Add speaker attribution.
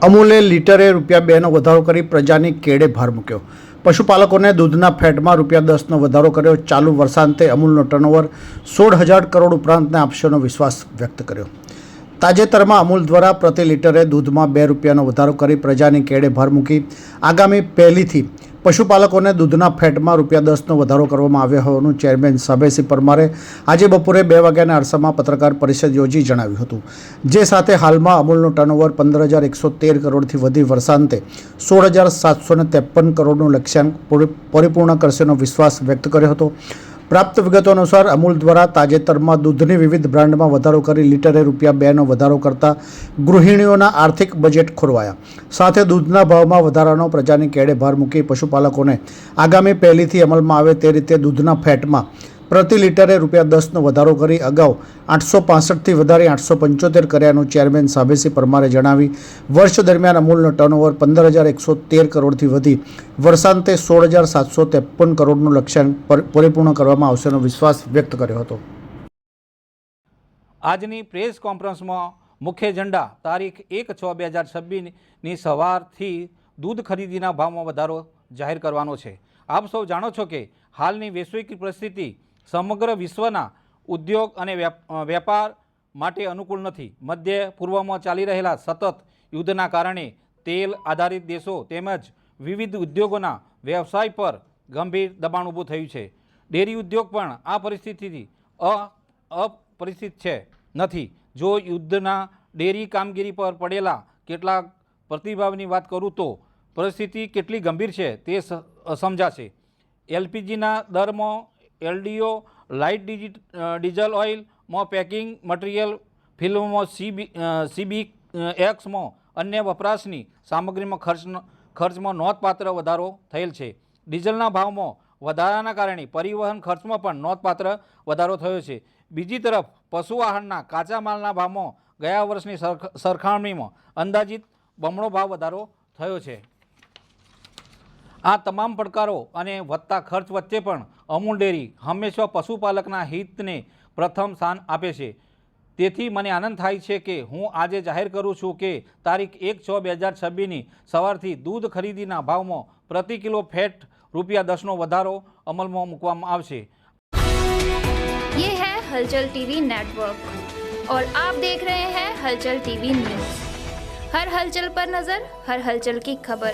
Speaker 1: અમૂલે લીટરે ₹2નો વધારો કરી પ્રજાની કેડે ભાર મૂક્યો। પશુપાલકોને દૂધના ફેટમાં ₹10નો વધારો કર્યો। ચાલુ વર્ષાંતે અમૂલનો ટર્નઓવર 16,000 કરોડ ઉપરાંતને આપશેનો વિશ્વાસ વ્યક્ત કર્યો। તાજેતરમાં અમૂલ દ્વારા પ્રતિ લીટરે દૂધમાં ₹2નો વધારો કરી પ્રજાની કેડે ભાર મૂકી આગામી 1 પશુપાલકોને દૂધના ફેટમાં ₹10નો વધારો કરવામાં આવ્યો હોવાનું ચેરમેન સાબેસિંહ પરમારે આજે બપોરે 2 વાગ્યાના અરસામાં પત્રકાર પરિષદ યોજી જણાવ્યું હતું। જે સાથે હાલમાં અમૂલનું ટર્નઓવર 15,113 કરોડથી વધી વર્ષાંતે 16,753 કરોડનું લક્ષ્યાંક પરિપૂર્ણ કરશેનો વિશ્વાસ વ્યક્ત કર્યો હતો। પ્રાપ્ત વિગતો અનુસાર અમૂલ દ્વારા તાજેતરમાં દૂધની વિવિધ બ્રાન્ડમાં વધારો કરી લીટરે ₹2નો વધારો કરતા ગૃહિણીઓના આર્થિક બજેટ ખોરવાયા। સાથે દૂધના ભાવમાં વધારાનો પ્રજાની કેડે ભાર મૂકી પશુપાલકોને આગામી 1થી અમલમાં આવે તે રીતે દૂધના ફેટમાં પ્રતિ લીટરે ₹10નો વધારો કરી અગાઉ 865થી વધારી 875 કર્યાનું ચેરમેન સાબેસિંહ પરમારે જણાવી વર્ષ દરમિયાન અમૂલનો ટર્નઓવર 15,113 કરોડથી વધી વર્ષાંતે 16,753 કરોડનું લક્ષ્યાંક પરિપૂર્ણ કરવામાં આવશેનો વિશ્વાસ વ્યક્ત કર્યો હતો।
Speaker 2: આજની પ્રેસ કોન્ફરન્સમાં મુખ્ય એજન્ડા તારીખ 1/6/2026ની સવારથી દૂધ ખરીદીના ભાવમાં વધારો જાહેર કરવાનો છે। આપ સૌ જાણો છો કે હાલની વૈશ્વિક પરિસ્થિતિ સમગ્ર વિશ્વના ઉદ્યોગ અને વેપાર માટે અનુકૂળ નથી। મધ્ય પૂર્વમાં ચાલી રહેલા સતત યુદ્ધના કારણે તેલ આધારિત દેશો તેમજ વિવિધ ઉદ્યોગોના વ્યવસાય પર ગંભીર દબાણ ઊભું થયું છે। ડેરી ઉદ્યોગ પણ આ પરિસ્થિતિથી અપરિચિત નથી। જો યુદ્ધના ડેરી કામગીરી પર પડેલા કેટલાક પ્રતિભાવની વાત કરું તો પરિસ્થિતિ કેટલી ગંભીર છે તે સમજાશે। એલપીજીના દરમાં LDO, light diesel ઓઇલમાં packing material, ફિલ્મમાં CBXમાં અન્ય વપરાશની સામગ્રીમાં ખર્ચમાં નોંધપાત્ર વધારો થયેલ છે। ડીઝલના ભાવમાં વધારાના કારણે પરિવહન ખર્ચમાં પણ નોંધપાત્ર વધારો થયો છે। બીજી તરફ પશુ આહારના કાચા માલના ભાવમાં ગયા વર્ષની સરખામણીમાં અંદાજિત બમણો ભાવ વધારો થયો છે। આ તમામ પડકારો અને વધતા ખર્ચ વચ્ચે પણ અમૂલ ડેરી હંમેશા પશુપાલકના હિતને પ્રથમ સ્થાન આપે છે। તેથી મને આનંદ થાય છે કે હું આજે જાહેર કરું છું કે તારીખ 1/6/2026ની સવારથી દૂધ ખરીદીના ભાવમાં પ્રતિ કિલો ફેટ ₹10નો વધારો અમલમાં મૂકવામાં આવશે।
Speaker 3: ये है हलचल टीवी नेटवर्क और आप देख रहे हैं हलचल टीवी न्यूज। हर हलचल पर नजर, हर हलचल की खबर।